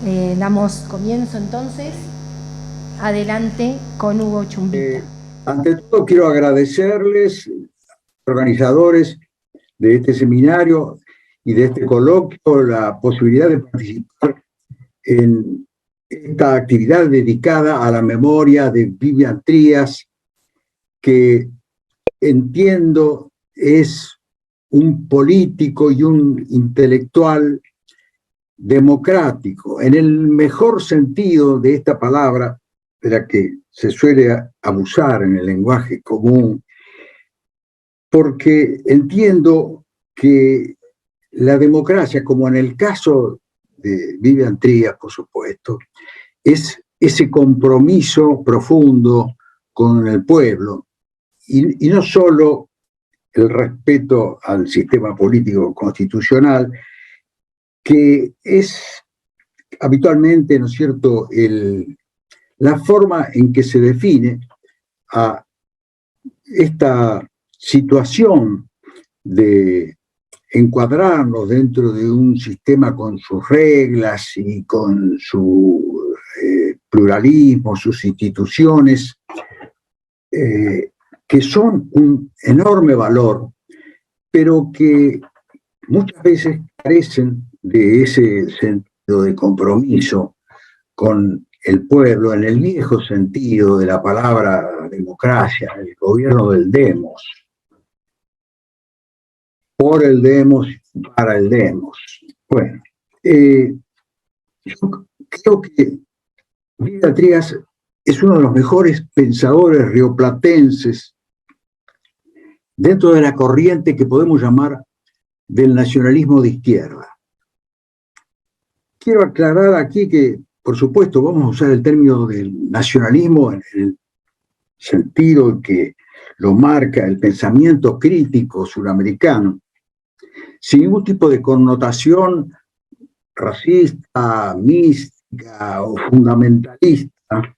Damos comienzo entonces. Adelante con Hugo Chumbita. Ante todo quiero agradecerles, organizadores de este seminario y de este coloquio, la posibilidad de participar en esta actividad dedicada a la memoria de Vivian Trías, que entiendo es un político y un intelectual democrático, en el mejor sentido de esta palabra, de la que se suele abusar en el lenguaje común, porque entiendo que la democracia, como en el caso de Vivian Trías, por supuesto, es ese compromiso profundo con el pueblo, y no solo el respeto al sistema político constitucional, que es habitualmente, ¿no es cierto?, la forma en que se define a esta situación de encuadrarnos dentro de un sistema con sus reglas y con su pluralismo, sus instituciones, que son un enorme valor, pero que muchas veces carecen de ese sentido de compromiso con el pueblo, en el viejo sentido de la palabra democracia, el gobierno del demos, por el demos, para el demos. Bueno, yo creo que Vivian Trías es uno de los mejores pensadores rioplatenses dentro de la corriente que podemos llamar del nacionalismo de izquierda. Quiero aclarar aquí que, por supuesto, vamos a usar el término del nacionalismo en el sentido que lo marca el pensamiento crítico suramericano, sin ningún tipo de connotación racista, mística o fundamentalista,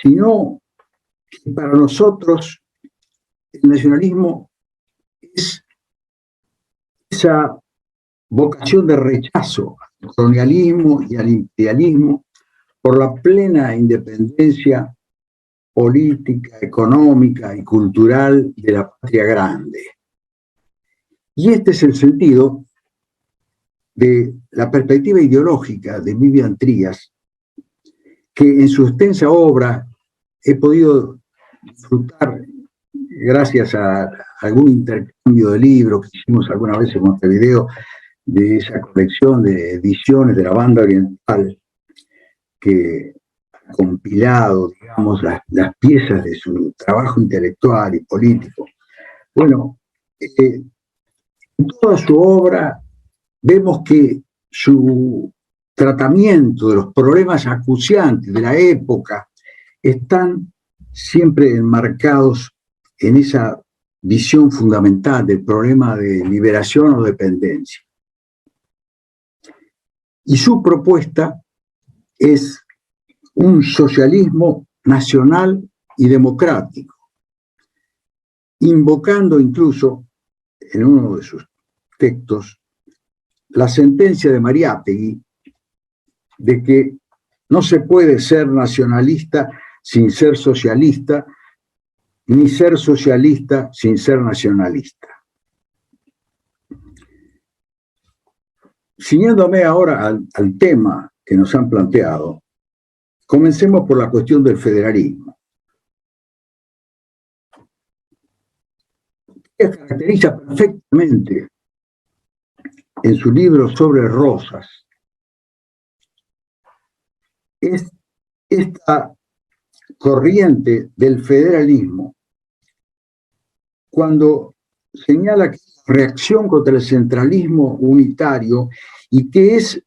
sino que para nosotros el nacionalismo es esa vocación de rechazo al colonialismo y al imperialismo por la plena independencia política, económica y cultural de la patria grande. Y este es el sentido de la perspectiva ideológica de Vivian Trías, que en su extensa obra he podido disfrutar gracias a algún intercambio de libros que hicimos alguna vez en Montevideo, de esa colección de ediciones de la Banda Oriental que ha compilado, digamos, las piezas de su trabajo intelectual y político. Bueno, en toda su obra vemos que su tratamiento de los problemas acuciantes de la época están siempre enmarcados en esa visión fundamental del problema de liberación o dependencia. Y su propuesta es un socialismo nacional y democrático, invocando incluso en uno de sus textos la sentencia de Mariátegui de que no se puede ser nacionalista sin ser socialista, ni ser socialista sin ser nacionalista. Ciñéndome ahora al tema que nos han planteado, comencemos por la cuestión del federalismo. Ella caracteriza perfectamente en su libro sobre Rosas es esta corriente del federalismo cuando señala que es una reacción contra el centralismo unitario y que es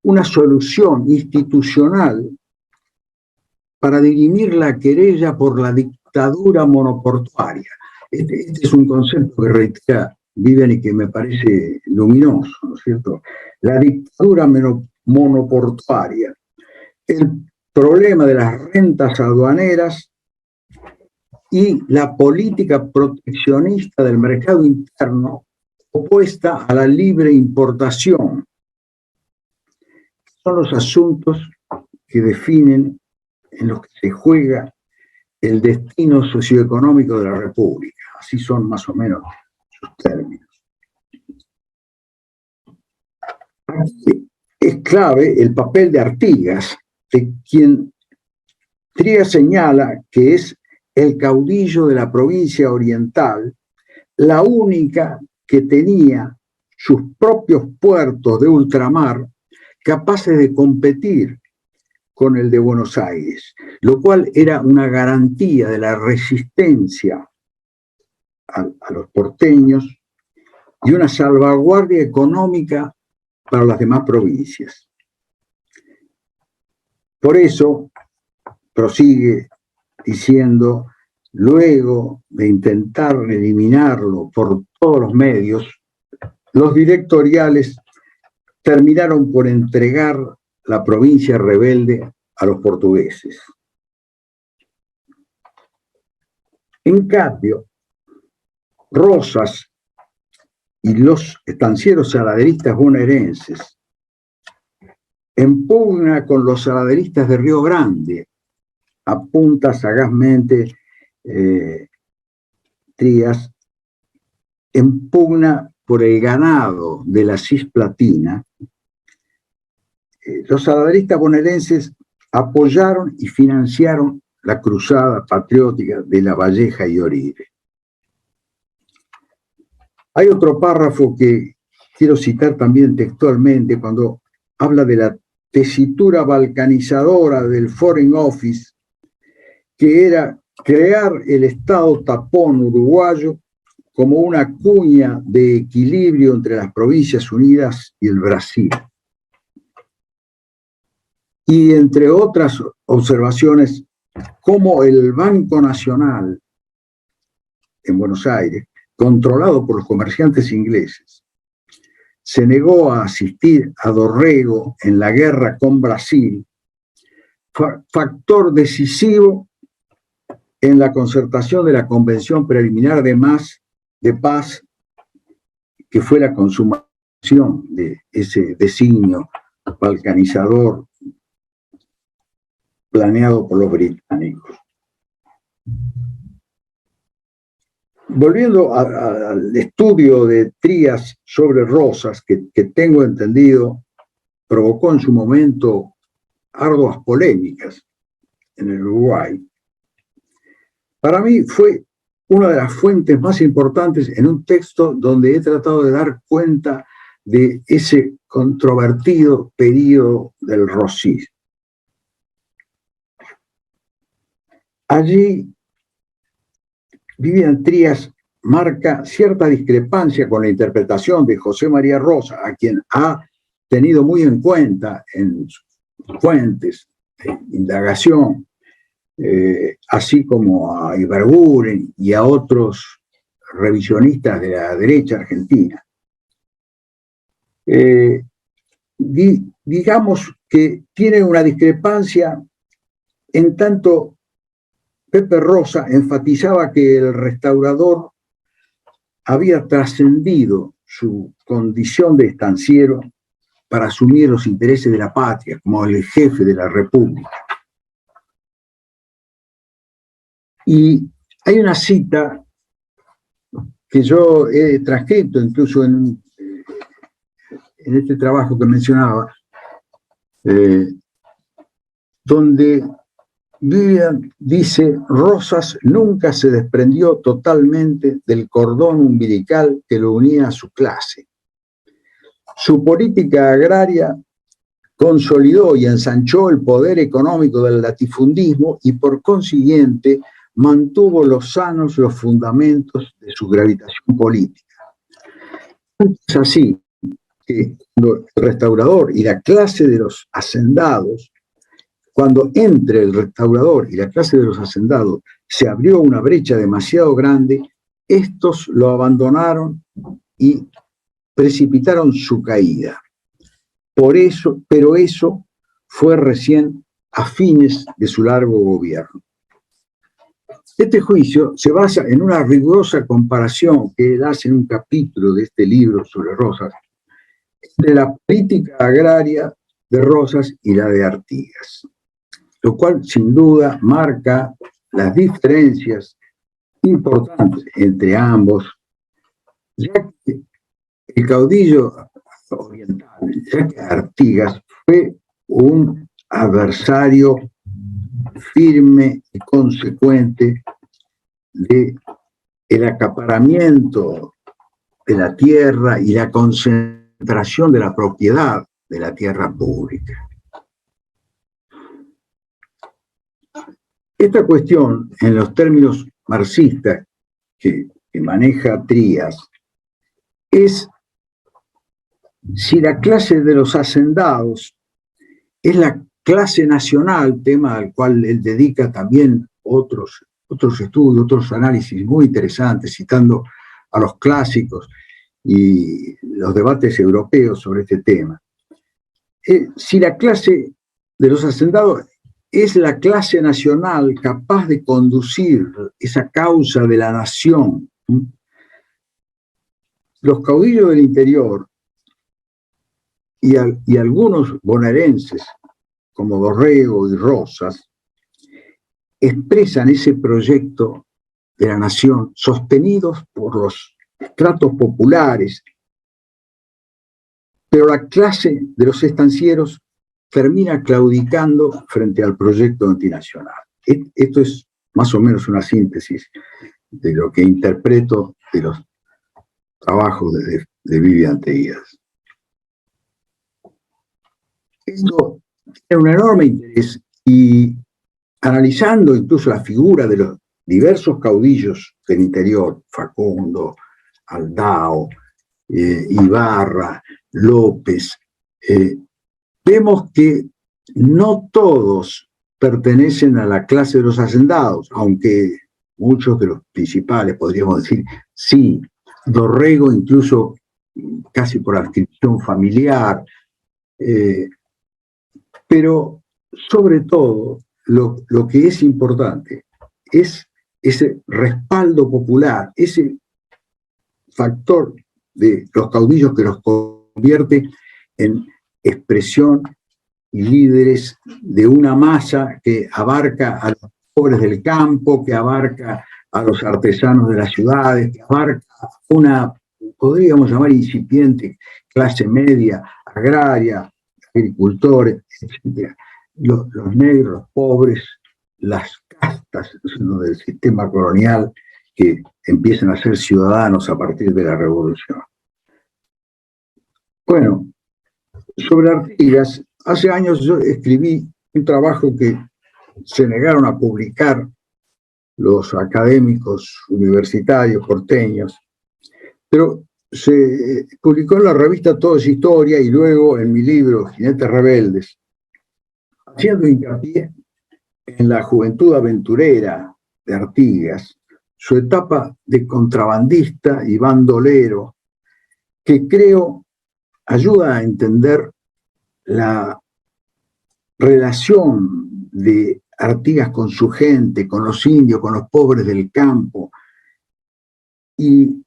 una solución institucional para dirimir la querella por la dictadura monoportuaria. Este es un concepto que reitera Vivian y que me parece luminoso, ¿no es cierto? La dictadura monoportuaria, el problema de las rentas aduaneras y la política proteccionista del mercado interno opuesta a la libre importación. son los asuntos que definen, en los que se juega el destino socioeconómico de la República. Así son más o menos sus términos. Aquí es clave el papel de Artigas, de quien Trías señala que es el caudillo de la provincia oriental, la única que tenía sus propios puertos de ultramar capaces de competir con el de Buenos Aires, lo cual era una garantía de la resistencia a los porteños y una salvaguardia económica para las demás provincias. Por eso, prosigue diciendo, luego de intentar eliminarlo por todos los medios, los directoriales terminaron por entregar la provincia rebelde a los portugueses. En cambio, Rosas y los estancieros saladeristas bonaerenses, en pugna con los saladeristas de Río Grande, apunta sagazmente Trías, en pugna por el ganado de la Cisplatina, los saladeristas bonaerenses apoyaron y financiaron la cruzada patriótica de Lavalleja y Oribe. Hay otro párrafo que quiero citar también textualmente cuando habla de la tesitura balcanizadora del Foreign Office, que era crear el Estado tapón uruguayo como una cuña de equilibrio entre las Provincias Unidas y el Brasil. Y entre otras observaciones, como el Banco Nacional en Buenos Aires, controlado por los comerciantes ingleses, se negó a asistir a Dorrego en la guerra con Brasil, factor decisivo en la concertación de la Convención Preliminar de Paz, que fue la consumación de ese designio balcanizador planeado por los británicos. Volviendo al estudio de Trías sobre Rosas, que tengo entendido provocó en su momento arduas polémicas en el Uruguay, para mí fue una de las fuentes más importantes en un texto donde he tratado de dar cuenta de ese controvertido periodo del rosismo. Allí Vivian Trías marca cierta discrepancia con la interpretación de José María Rosas, a quien ha tenido muy en cuenta en sus fuentes de indagación, así como a Ibarguren y a otros revisionistas de la derecha argentina. Digamos que tiene una discrepancia en tanto Pepe Rosa enfatizaba que el restaurador había trascendido su condición de estanciero para asumir los intereses de la patria como el jefe de la República. Y hay una cita que yo he transcrito incluso en este trabajo que mencionaba, donde Vivian dice: Rosas nunca se desprendió totalmente del cordón umbilical que lo unía a su clase. Su política agraria consolidó y ensanchó el poder económico del latifundismo y por consiguiente mantuvo sanos los fundamentos de su gravitación política. Es así que cuando el restaurador y la clase de los hacendados, cuando entre el restaurador y la clase de los hacendados se abrió una brecha demasiado grande, estos lo abandonaron y precipitaron su caída. Pero eso fue recién a fines de su largo gobierno. Este juicio se basa en una rigurosa comparación que él hace en un capítulo de este libro sobre Rosas entre la política agraria de Rosas y la de Artigas, lo cual sin duda marca las diferencias importantes entre ambos, ya que el caudillo oriental, ya que Artigas fue un adversario firme y consecuente del acaparamiento de la tierra y la concentración de la propiedad de la tierra pública. Esta cuestión, en los términos marxistas que maneja Trías, es si la clase de los hacendados es la clase nacional, tema al cual él dedica también otros estudios, otros análisis muy interesantes, citando a los clásicos y los debates europeos sobre este tema. Si la clase de los hacendados es la clase nacional capaz de conducir esa causa de la nación, los caudillos del interior y algunos bonaerenses, como Dorrego y Rosas, expresan ese proyecto de la nación sostenidos por los estratos populares, pero la clase de los estancieros termina claudicando frente al proyecto antinacional. Esto es más o menos una síntesis de lo que interpreto de los trabajos de Vivian Trías. Esto tiene un enorme interés y analizando incluso la figura de los diversos caudillos del interior, Facundo, Aldao, Ibarra, López, vemos que no todos pertenecen a la clase de los hacendados, aunque muchos de los principales, podríamos decir, sí. Dorrego incluso casi por adscripción familiar, pero sobre todo lo que es importante es ese respaldo popular, ese factor de los caudillos que los convierte en expresión y líderes de una masa que abarca a los pobres del campo, que abarca a los artesanos de las ciudades, que abarca una, podríamos llamar incipiente, clase media, agraria, agricultores, etc. Los negros, los pobres, las castas del sistema colonial que empiezan a ser ciudadanos a partir de la Revolución. Bueno, sobre Artigas, hace años yo escribí un trabajo que se negaron a publicar los académicos universitarios porteños, pero se publicó en la revista Todo es Historia y luego en mi libro Jinetes Rebeldes, haciendo hincapié en la juventud aventurera de Artigas, su etapa de contrabandista y bandolero, que creo ayuda a entender la relación de Artigas con su gente, con los indios, con los pobres del campo, y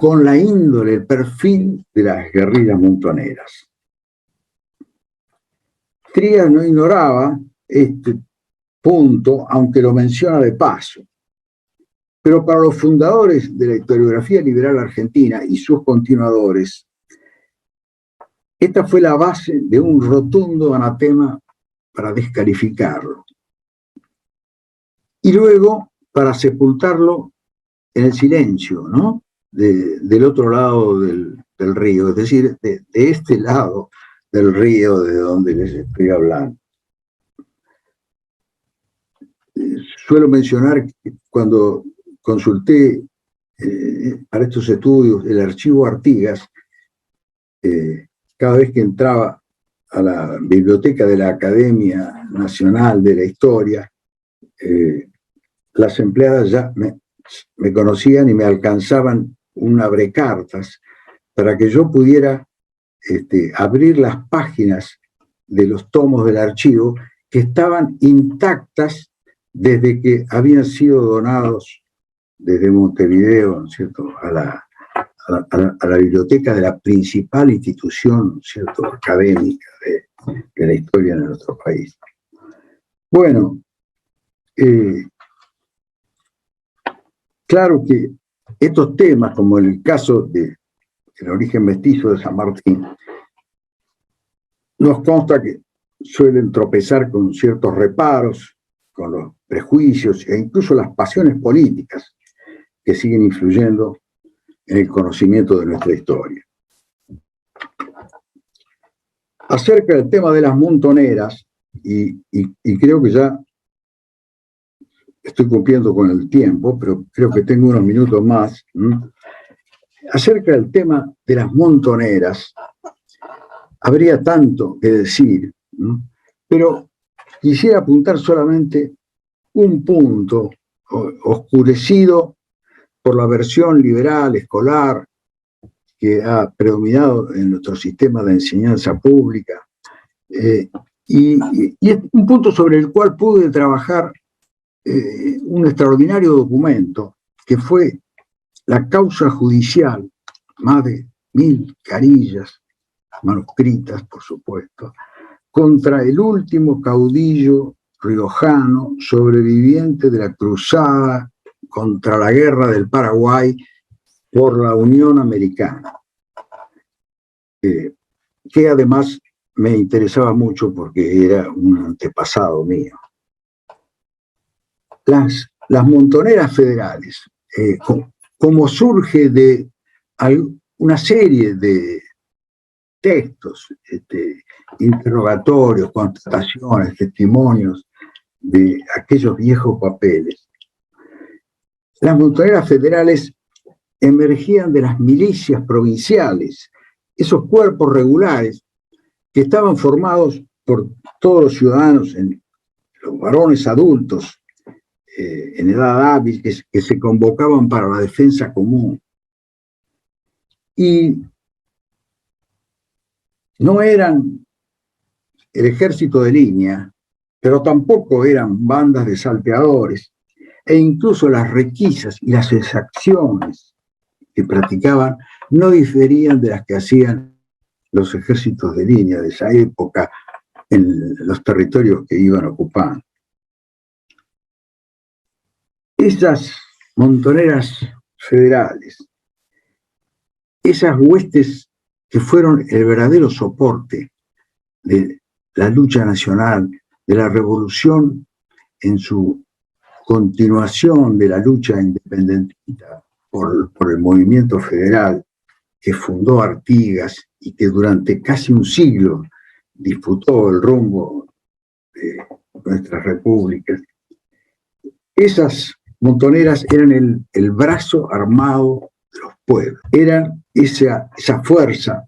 con la índole, el perfil de las guerrillas montoneras. Trías no ignoraba este punto, aunque lo menciona de paso. Pero para los fundadores de la historiografía liberal argentina y sus continuadores, esta fue la base de un rotundo anatema para descalificarlo. Y luego para sepultarlo en el silencio, ¿no? Del otro lado del río, es decir, de este lado del río de donde les estoy hablando. Suelo mencionar que cuando consulté para estos estudios el archivo Artigas, cada vez que entraba a la biblioteca de la Academia Nacional de la Historia, las empleadas ya me conocían y me alcanzaban un abrecartas para que yo pudiera abrir las páginas de los tomos del archivo que estaban intactas desde que habían sido donados desde Montevideo, ¿no es cierto?, a la biblioteca de la principal institución, ¿no es cierto?, académica de la historia de nuestro país. Bueno, claro que estos temas, como el caso del origen mestizo de San Martín, nos consta que suelen tropezar con ciertos reparos, con los prejuicios e incluso las pasiones políticas que siguen influyendo en el conocimiento de nuestra historia. Acerca del tema de las montoneras, y creo que ya estoy cumpliendo con el tiempo, pero creo que tengo unos minutos más. Acerca del tema de las montoneras, habría tanto que decir, pero quisiera apuntar solamente un punto oscurecido por la versión liberal, escolar, que ha predominado en nuestro sistema de enseñanza pública, y es un punto sobre el cual pude trabajar un extraordinario documento, que fue la causa judicial, más de 1000 carillas, manuscritas, por supuesto, contra el último caudillo riojano sobreviviente de la cruzada contra la guerra del Paraguay por la Unión Americana, que además me interesaba mucho porque era un antepasado mío. Las montoneras federales, como surge de una serie de textos, interrogatorios, constataciones, testimonios de aquellos viejos papeles. Las montoneras federales emergían de las milicias provinciales, esos cuerpos regulares que estaban formados por todos los ciudadanos, los varones adultos, en edad hábil, que se convocaban para la defensa común. Y no eran el ejército de línea, pero tampoco eran bandas de salteadores, e incluso las requisas y las exacciones que practicaban no diferían de las que hacían los ejércitos de línea de esa época en los territorios que iban ocupando. Esas montoneras federales, esas huestes que fueron el verdadero soporte de la lucha nacional, de la revolución en su continuación de la lucha independentista por el movimiento federal que fundó Artigas y que durante casi un siglo disputó el rumbo de nuestras repúblicas. Esas montoneras eran el brazo armado de los pueblos, eran esa fuerza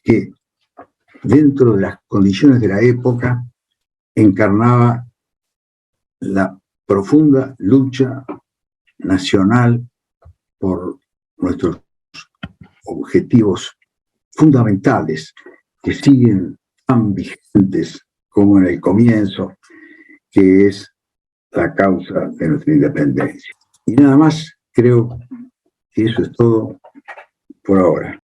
que dentro de las condiciones de la época encarnaba la profunda lucha nacional por nuestros objetivos fundamentales que siguen tan vigentes como en el comienzo, que es la causa de nuestra independencia. Y nada más, creo que eso es todo por ahora.